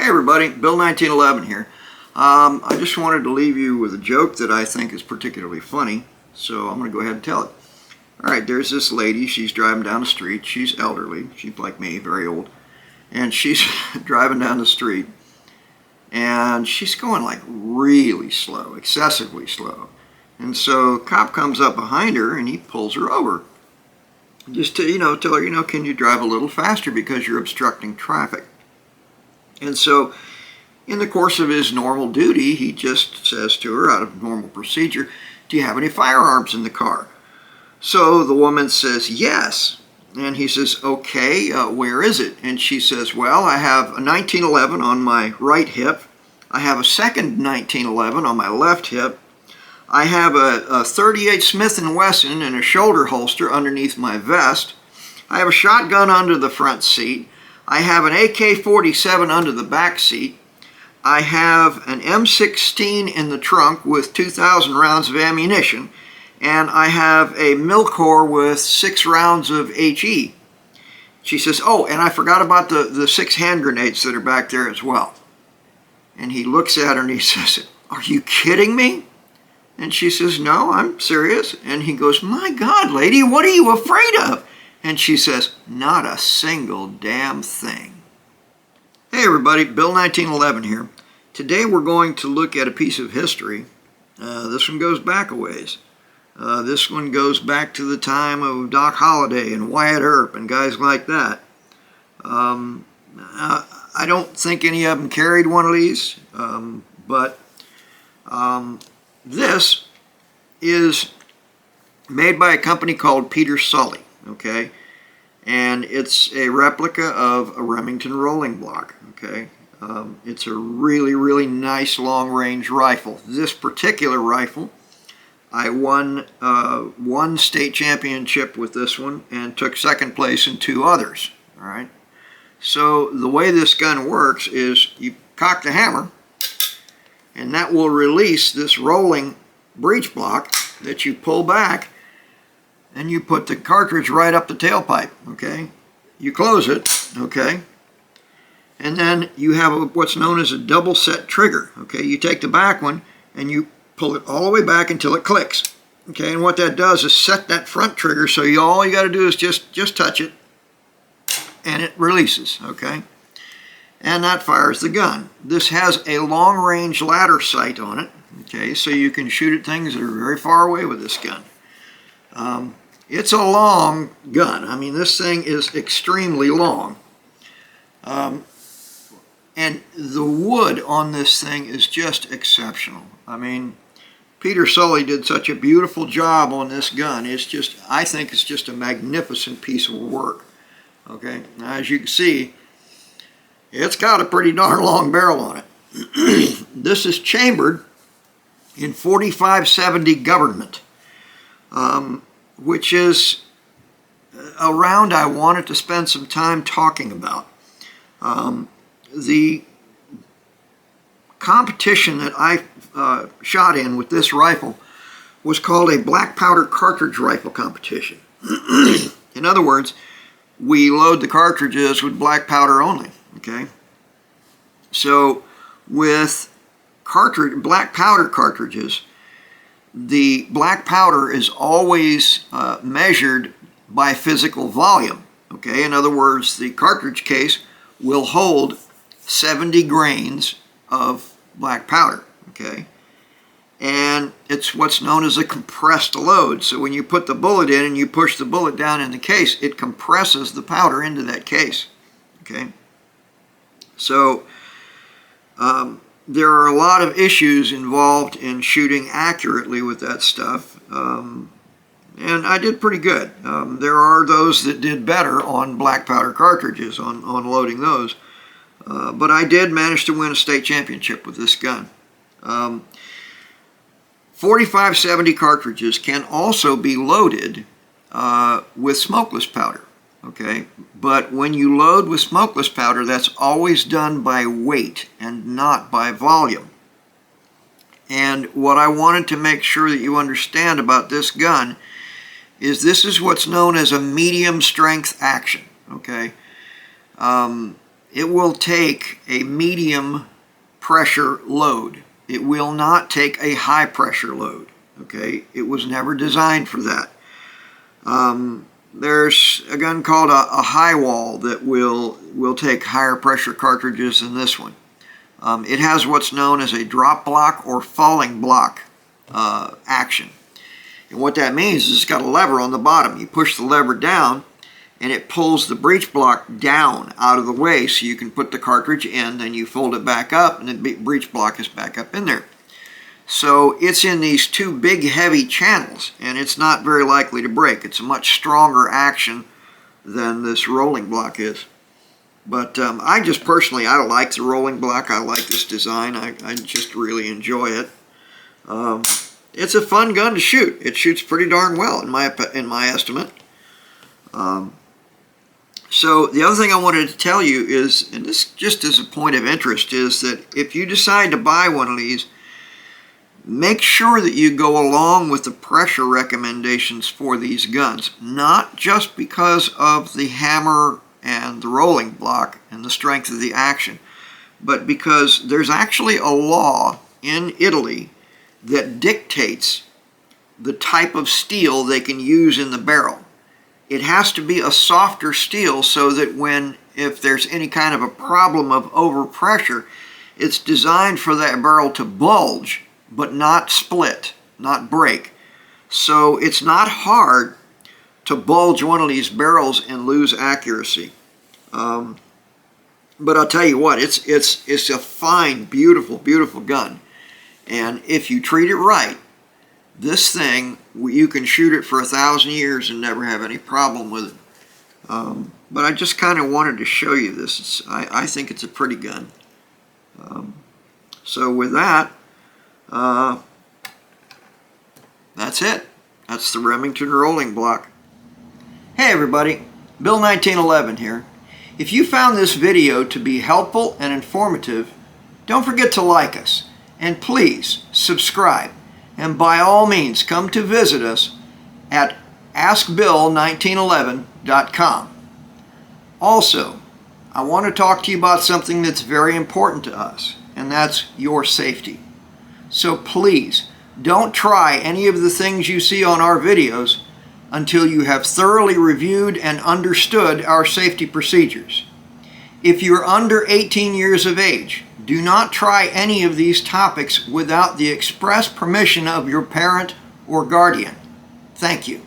Hey everybody, Bill 1911 here. I just wanted to leave you with a joke that I think is particularly funny, so I'm going to go ahead and tell it. Alright, there's this lady, she's driving down the street, she's elderly, she's like me, very old, and she's driving down the street, and she's going like really slow, excessively slow. And so a cop comes up behind her and he pulls her over. Just to, tell her, can you drive a little faster because you're obstructing traffic. And so, in the course of his normal duty, he just says to her, out of normal procedure, do you have any firearms in the car? So the woman says, yes. And he says, okay, where is it? And she says, well, I have a 1911 on my right hip. I have a second 1911 on my left hip. I have a 38 Smith & Wesson in a shoulder holster underneath my vest. I have a shotgun under the front seat. I have an AK-47 under the back seat. I have an M16 in the trunk with 2,000 rounds of ammunition. And I have a Milcor with 6 rounds of HE. She says, oh, and I forgot about the 6 hand grenades that are back there as well. And he looks at her and he says, are you kidding me? And she says, no, I'm serious. And he goes, my God, lady, what are you afraid of? And she says, not a single damn thing. Hey everybody, Bill 1911 here. Today we're going to look at a piece of history. This one goes back a ways. This one goes back to the time of Doc Holliday and Wyatt Earp and guys like that. I don't think any of them carried one of these, but this is made by a company called Peter Sully. Okay, and it's a replica of a Remington rolling block. Okay, it's a really nice long-range rifle. This particular rifle, I won one state championship with this one and took second place in 2 others. All right, so the way this gun works is you cock the hammer, and that will release this rolling breech block that you pull back. And you put the cartridge right up the tailpipe, okay? You close it, okay? And then you have what's known as a double set trigger, okay? You take the back one and you pull it all the way back until it clicks, okay? And what that does is set that front trigger so all you got to do is just touch it and it releases, okay? And that fires the gun. This has a long-range ladder sight on it, okay? So you can shoot at things that are very far away with this gun. It's a long gun. I mean, this thing is extremely long. And the wood on this thing is just exceptional. I mean, Peter Sully did such a beautiful job on this gun. It's just, I think it's just a magnificent piece of work. Okay, now as you can see, it's got a pretty darn long barrel on it. This is chambered in 4570 government. Which is a round I wanted to spend some time talking about. The competition that I shot in with this rifle was called a black powder cartridge rifle competition. In other words, we load the cartridges with black powder only, okay? So with black powder cartridges, the black powder is always measured by physical volume. Okay, in other words, the cartridge case will hold 70 grains of black powder. Okay, and it's what's known as a compressed load. So when you put the bullet in and you push the bullet down in the case, it compresses the powder into that case. Okay, so there are a lot of issues involved in shooting accurately with that stuff, and I did pretty good. There are those that did better on black powder cartridges, on loading those, but I did manage to win a state championship with this gun. 4570 cartridges can also be loaded with smokeless powder. Okay, but when you load with smokeless powder, that's always done by weight and not by volume. And what I wanted to make sure that you understand about this gun is this is what's known as a medium strength action. Okay, it will take a medium pressure load. It will not take a high pressure load. Okay, it was never designed for that. There's a gun called a high wall that will take higher pressure cartridges than this one. It has what's known as a drop block or falling block action. And what that means is it's got a lever on the bottom. You push the lever down and it pulls the breech block down out of the way so you can put the cartridge in, then you fold it back up and the breech block is back up in there. So it's in these two big heavy channels and it's not very likely to break. It's a much stronger action than this rolling block is. But I just personally, I like the rolling block. I like this design. I just really enjoy it. It's a fun gun to shoot. It shoots pretty darn well in my estimate. So the other thing I wanted to tell you is, and this just as a point of interest, is that if you decide to buy one of these, make sure that you go along with the pressure recommendations for these guns, not just because of the hammer and the rolling block and the strength of the action, but because there's actually a law in Italy that dictates the type of steel they can use in the barrel. It has to be a softer steel so that if there's any kind of a problem of overpressure, it's designed for that barrel to bulge but not split, not break. So it's not hard to bulge one of these barrels and lose accuracy. But I'll tell you what, it's a fine, beautiful, beautiful gun. And if you treat it right, this thing, you can shoot it for 1,000 years and never have any problem with it. But I just kind of wanted to show you this. I think it's a pretty gun. So with that, that's it. That's the Remington rolling block. Hey everybody, Bill 1911 here. If you found this video to be helpful and informative, don't forget to like us, and please subscribe, and by all means come to visit us at askbill1911.com. Also, I want to talk to you about something that's very important to us, and that's your safety. So please, don't try any of the things you see on our videos until you have thoroughly reviewed and understood our safety procedures. If you're under 18 years of age, do not try any of these topics without the express permission of your parent or guardian. Thank you.